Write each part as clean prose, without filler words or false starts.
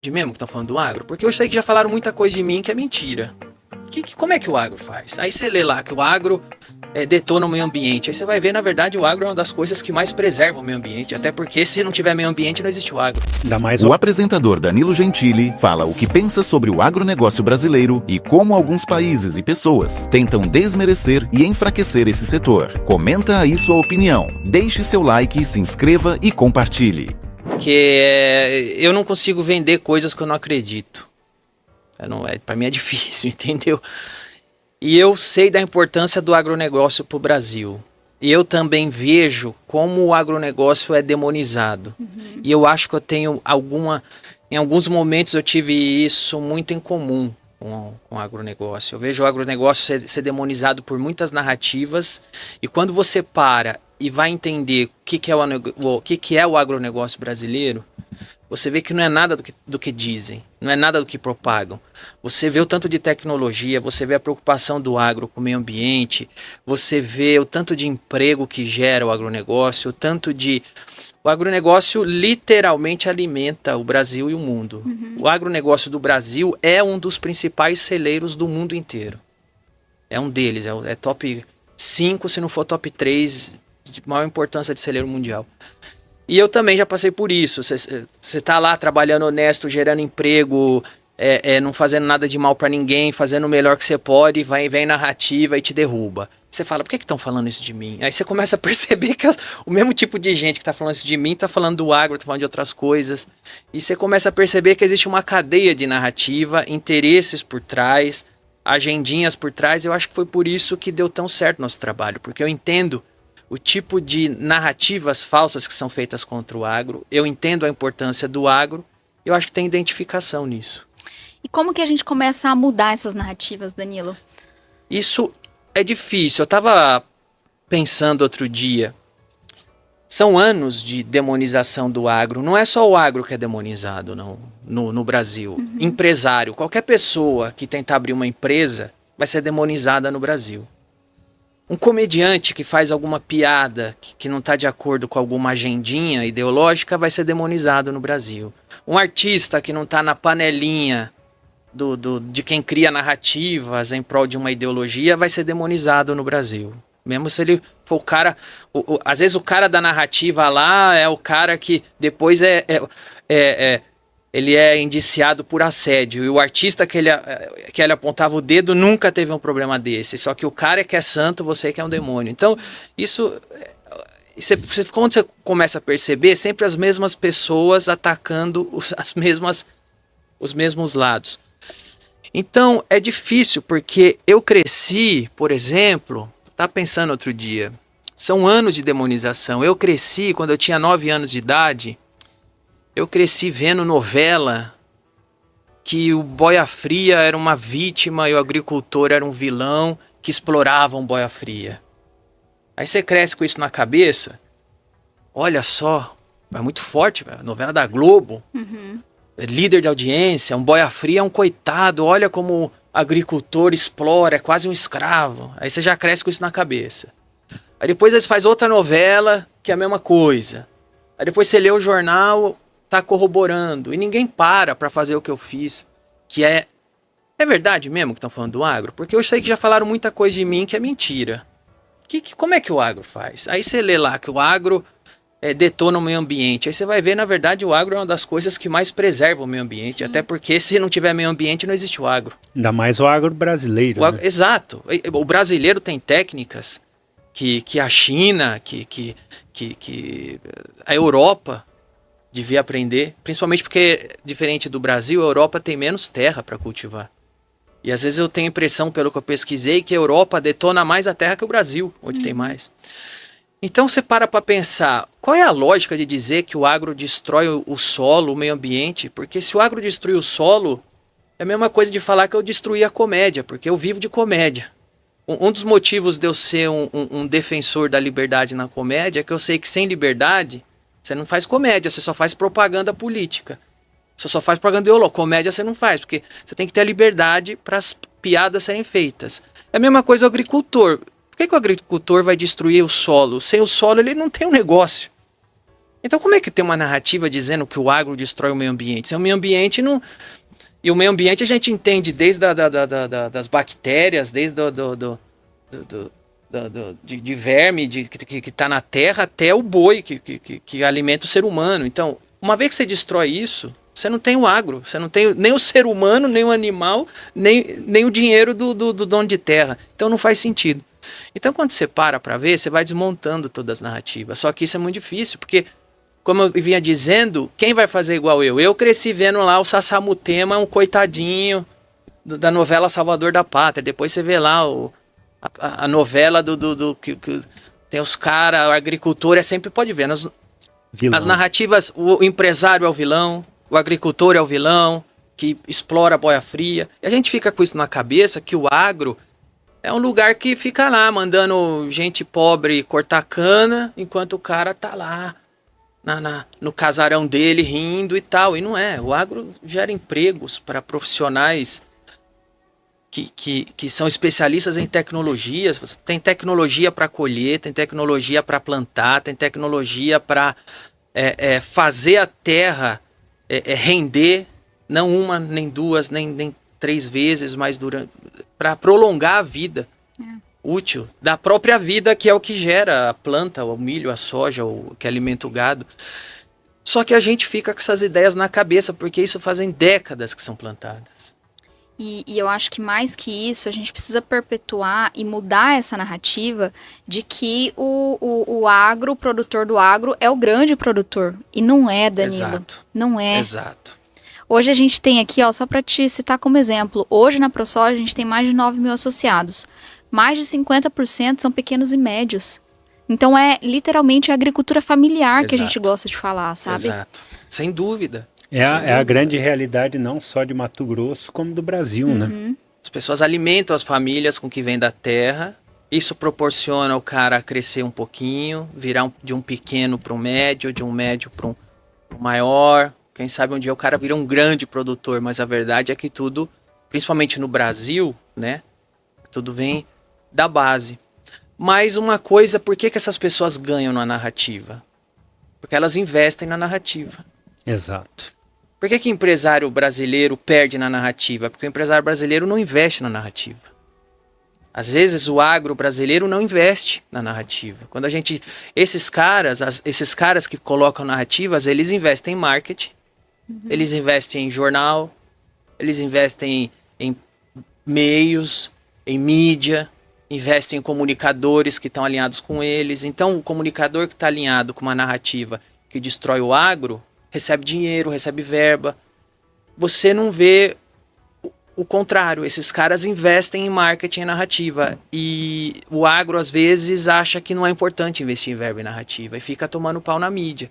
De mesmo que estão falando do agro? Porque eu sei que já falaram muita coisa de mim que é mentira. Como é que o agro faz? Aí você lê lá que o agro detona o meio ambiente. Aí você vai ver, na verdade, o agro é uma das coisas que mais preserva o meio ambiente. Até porque se não tiver meio ambiente, não existe o agro. O apresentador Danilo Gentili fala o que pensa sobre o agronegócio brasileiro e como alguns países e pessoas tentam desmerecer e enfraquecer esse setor. Comenta aí sua opinião, deixe seu like, se inscreva e compartilhe. Porque eu não consigo vender coisas que eu não acredito. Pra mim é difícil, entendeu? E eu sei da importância do agronegócio para o Brasil. E eu também vejo como o agronegócio é demonizado. E eu acho que eu tenho em alguns momentos eu tive isso muito em comum com o agronegócio. Eu vejo o agronegócio ser demonizado por muitas narrativas. E quando você para e vai entender o que é o agronegócio brasileiro, você vê que não é nada do que dizem, não é nada do que propagam. Você vê o tanto de tecnologia, você vê a preocupação do agro com o meio ambiente, você vê o tanto de emprego que gera o agronegócio, O agronegócio literalmente alimenta o Brasil e o mundo. O agronegócio do Brasil é um dos principais celeiros do mundo inteiro. É um deles, é top 5, se não for top 3, de maior importância de celeiro mundial. E eu também já passei por isso. Você tá lá trabalhando honesto, gerando emprego, não fazendo nada de mal pra ninguém, fazendo o melhor que você pode, vem narrativa e te derruba. Você fala, por que estão falando isso de mim? Aí você começa a perceber que o mesmo tipo de gente que tá falando isso de mim tá falando do agro, tá falando de outras coisas. E você começa a perceber que existe uma cadeia de narrativa, interesses por trás, agendinhas por trás. Eu acho que foi por isso que deu tão certo nosso trabalho, porque eu entendo o tipo de narrativas falsas que são feitas contra o agro, eu entendo a importância do agro, eu acho que tem identificação nisso. E como que a gente começa a mudar essas narrativas, Danilo? Isso é difícil. Eu estava pensando outro dia, são anos de demonização do agro, não é só o agro que é demonizado não, no Brasil. Empresário, qualquer pessoa que tentar abrir uma empresa vai ser demonizada no Brasil. Um comediante que faz alguma piada que não está de acordo com alguma agendinha ideológica vai ser demonizado no Brasil. Um artista que não está na panelinha de quem cria narrativas em prol de uma ideologia vai ser demonizado no Brasil. Mesmo se ele for o cara... às vezes o cara da narrativa lá é o cara que depois ele é indiciado por assédio. E o artista que ele apontava o dedo nunca teve um problema desse. Só que o cara que é santo, você que é um demônio. Então, quando você começa a perceber, sempre as mesmas pessoas atacando os mesmos lados. Então, é difícil, porque eu cresci, por exemplo, estava pensando outro dia, são anos de demonização. Eu cresci, quando eu tinha 9 anos de idade, eu cresci vendo novela que o boia fria era uma vítima e o agricultor era um vilão que exploravam um boia fria. Aí você cresce com isso na cabeça, olha só, é muito forte, a novela da Globo, é líder de audiência, um boia fria é um coitado, olha como o agricultor explora, é quase um escravo. Aí você já cresce com isso na cabeça. Aí depois eles fazem outra novela que é a mesma coisa. Aí depois você lê o jornal... tá corroborando, e ninguém para fazer o que eu fiz, que é verdade mesmo que estão falando do agro? Porque eu sei que já falaram muita coisa de mim que é mentira. Como é que o agro faz? Aí você lê lá que o agro detona o meio ambiente, aí você vai ver, na verdade, o agro é uma das coisas que mais preserva o meio ambiente. Sim. Até porque se não tiver meio ambiente, não existe o agro. Ainda mais o agro brasileiro, né? Exato, o brasileiro tem técnicas que a China, que a Europa devia aprender, principalmente porque, diferente do Brasil, a Europa tem menos terra para cultivar. E às vezes eu tenho a impressão, pelo que eu pesquisei, que a Europa detona mais a terra que o Brasil, onde tem mais. Então você para pensar, qual é a lógica de dizer que o agro destrói o solo, o meio ambiente? Porque se o agro destruir o solo, é a mesma coisa de falar que eu destruí a comédia, porque eu vivo de comédia. Um dos motivos de eu ser um defensor da liberdade na comédia é que eu sei que sem liberdade... você não faz comédia, você só faz propaganda política. Você só faz propaganda ideológica. Comédia você não faz, porque você tem que ter a liberdade para as piadas serem feitas. É a mesma coisa o agricultor. Por que o agricultor vai destruir o solo? Sem o solo ele não tem um negócio. Então como é que tem uma narrativa dizendo que o agro destrói o meio ambiente? Se o meio ambiente não... E o meio ambiente a gente entende desde das bactérias, desde de verme que está na terra até o boi que alimenta o ser humano. Então, uma vez que você destrói isso, você não tem o agro, você não tem nem o ser humano, nem o animal, nem o dinheiro do dono de terra. Então não faz sentido. Então quando você para ver, você vai desmontando todas as narrativas. Só que isso é muito difícil, porque, como eu vinha dizendo, quem vai fazer igual eu? Eu cresci vendo lá o Sassamutema, um coitadinho da novela Salvador da Pátria. Depois você vê lá a novela que tem os caras, o agricultor, sempre pode ver. As narrativas, o empresário é o vilão, o agricultor é o vilão, que explora a boia fria. E a gente fica com isso na cabeça, que o agro é um lugar que fica lá, mandando gente pobre cortar cana, enquanto o cara tá lá no casarão dele rindo e tal. E não é. O agro gera empregos para profissionais que são especialistas em tecnologias. Tem tecnologia para colher, tem tecnologia para plantar, tem tecnologia para fazer a terra render, não uma, nem duas, nem 3 vezes, mas para prolongar a vida útil da própria vida, que é o que gera a planta, o milho, a soja, o que alimenta o gado. Só que a gente fica com essas ideias na cabeça, porque isso fazem décadas que são plantadas. E eu acho que mais que isso, a gente precisa perpetuar e mudar essa narrativa de que o agro, o produtor do agro, é o grande produtor. E não é, Danilo. Exato. Não é. Exato. Hoje a gente tem aqui, só para te citar como exemplo, hoje na ProSoja a gente tem mais de 9 mil associados. Mais de 50% são pequenos e médios. Então é literalmente a agricultura familiar que a gente gosta de falar, sabe? Exato. Sem dúvida. É a grande realidade não só de Mato Grosso, como do Brasil, né? As pessoas alimentam as famílias com o que vem da terra. Isso proporciona o cara crescer um pouquinho, virar de um pequeno para um médio, de um médio para um maior. Quem sabe um dia o cara vira um grande produtor, mas a verdade é que tudo, principalmente no Brasil, né? Tudo vem da base. Mas uma coisa, por que essas pessoas ganham na narrativa? Porque elas investem na narrativa. Exato. Por que empresário brasileiro perde na narrativa? Porque o empresário brasileiro não investe na narrativa. Às vezes o agro brasileiro não investe na narrativa. Quando esses caras que colocam narrativas, eles investem em marketing, eles investem em jornal, eles investem em meios, em mídia, investem em comunicadores que estão alinhados com eles. Então o comunicador que está alinhado com uma narrativa que destrói o agro, recebe dinheiro, recebe verba. Você não vê o contrário. Esses caras investem em marketing e narrativa. E o agro, às vezes, acha que não é importante investir em verba e narrativa. E fica tomando pau na mídia.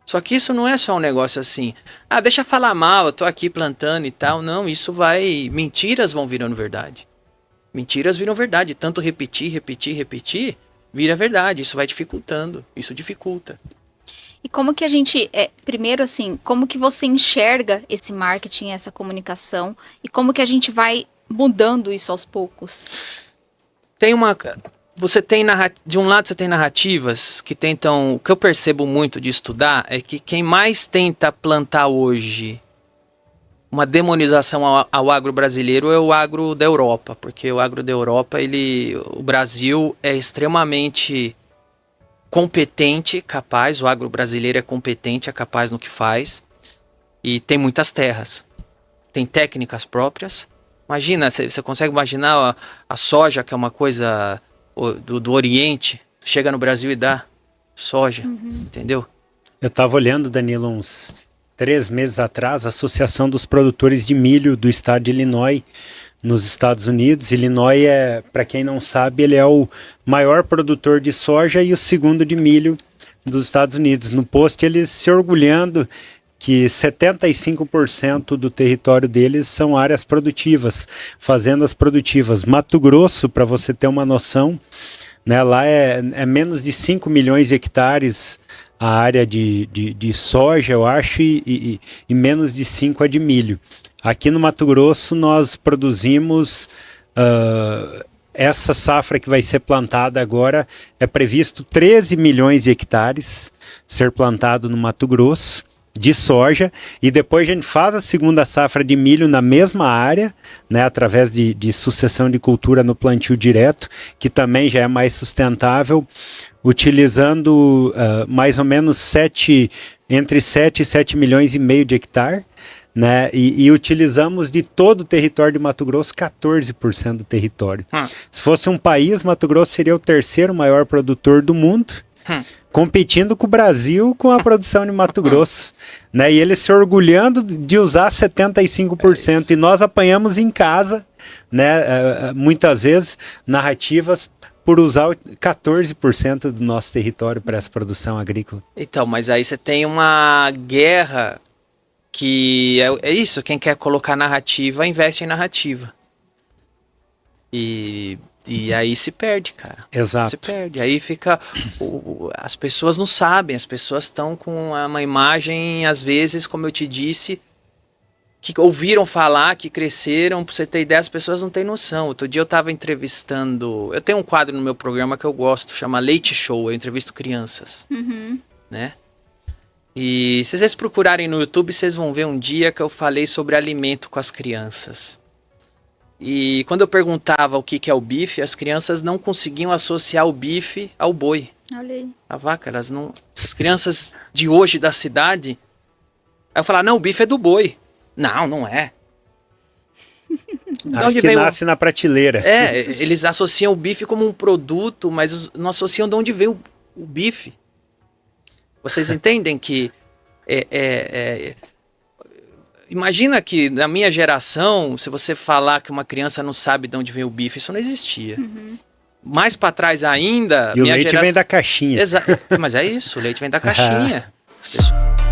Só que isso não é só um negócio assim. Deixa eu falar mal, eu tô aqui plantando e tal. Não, isso vai... Mentiras vão virando verdade. Mentiras viram verdade. Tanto repetir, vira verdade. Isso vai dificultando. Isso dificulta. E como que a gente, primeiro assim, como que você enxerga esse marketing, essa comunicação, e como que a gente vai mudando isso aos poucos? De um lado você tem narrativas que tentam, o que eu percebo muito de estudar é que quem mais tenta plantar hoje uma demonização ao agro brasileiro é o agro da Europa, porque o agro da Europa, o Brasil é extremamente competente, capaz, o agro brasileiro é competente, é capaz no que faz, e tem muitas terras, tem técnicas próprias. Imagina, você consegue imaginar a soja, que é uma coisa do Oriente, chega no Brasil e dá soja, entendeu? Eu estava olhando, Danilo, uns 3 meses atrás, a Associação dos Produtores de Milho do estado de Illinois, nos Estados Unidos. Illinois para quem não sabe, ele é o maior produtor de soja e o segundo de milho dos Estados Unidos. No post, eles se orgulhando que 75% do território deles são áreas produtivas, fazendas produtivas. Mato Grosso, para você ter uma noção, né, lá é menos de 5 milhões de hectares a área de soja, eu acho, e menos de 5 a de milho. Aqui no Mato Grosso nós produzimos essa safra que vai ser plantada agora é previsto 13 milhões de hectares ser plantado no Mato Grosso de soja, e depois a gente faz a segunda safra de milho na mesma área, né, através de sucessão de cultura no plantio direto, que também já é mais sustentável, utilizando mais ou menos entre 7 e 7 milhões e meio de hectare, né, e utilizamos de todo o território de Mato Grosso 14% do território. Se fosse um país, Mato Grosso seria o terceiro maior produtor do mundo, competindo com o Brasil com a produção de Mato Grosso, né? E eles se orgulhando de usar 75%, e nós apanhamos em casa, né? Muitas vezes, narrativas por usar 14% do nosso território para essa produção agrícola. Então, mas aí você tem uma guerra que é isso, quem quer colocar narrativa, investe em narrativa. E aí se perde, cara. Exato. Se perde. Aí fica... as pessoas não sabem, as pessoas estão com uma imagem, às vezes, como eu te disse, que ouviram falar, que cresceram, pra você ter ideia, as pessoas não têm noção. Outro dia eu tava entrevistando... Eu tenho um quadro no meu programa que eu gosto, chama Leite Show, eu entrevisto crianças, né? E se vocês procurarem no YouTube, vocês vão ver um dia que eu falei sobre alimento com as crianças. E quando eu perguntava o que é o bife, as crianças não conseguiam associar o bife ao boi. Olha aí. A vaca, elas não... As crianças de hoje da cidade... Aí eu falava, não, o bife é do boi. Não, não é. Acho que nasce na prateleira. Eles associam o bife como um produto, mas não associam de onde veio o bife. Vocês entendem que... Imagina que na minha geração, se você falar que uma criança não sabe de onde vem o bife, isso não existia. Mais para trás ainda... E o leite vem da caixinha. Mas é isso, o leite vem da caixinha. As pessoas...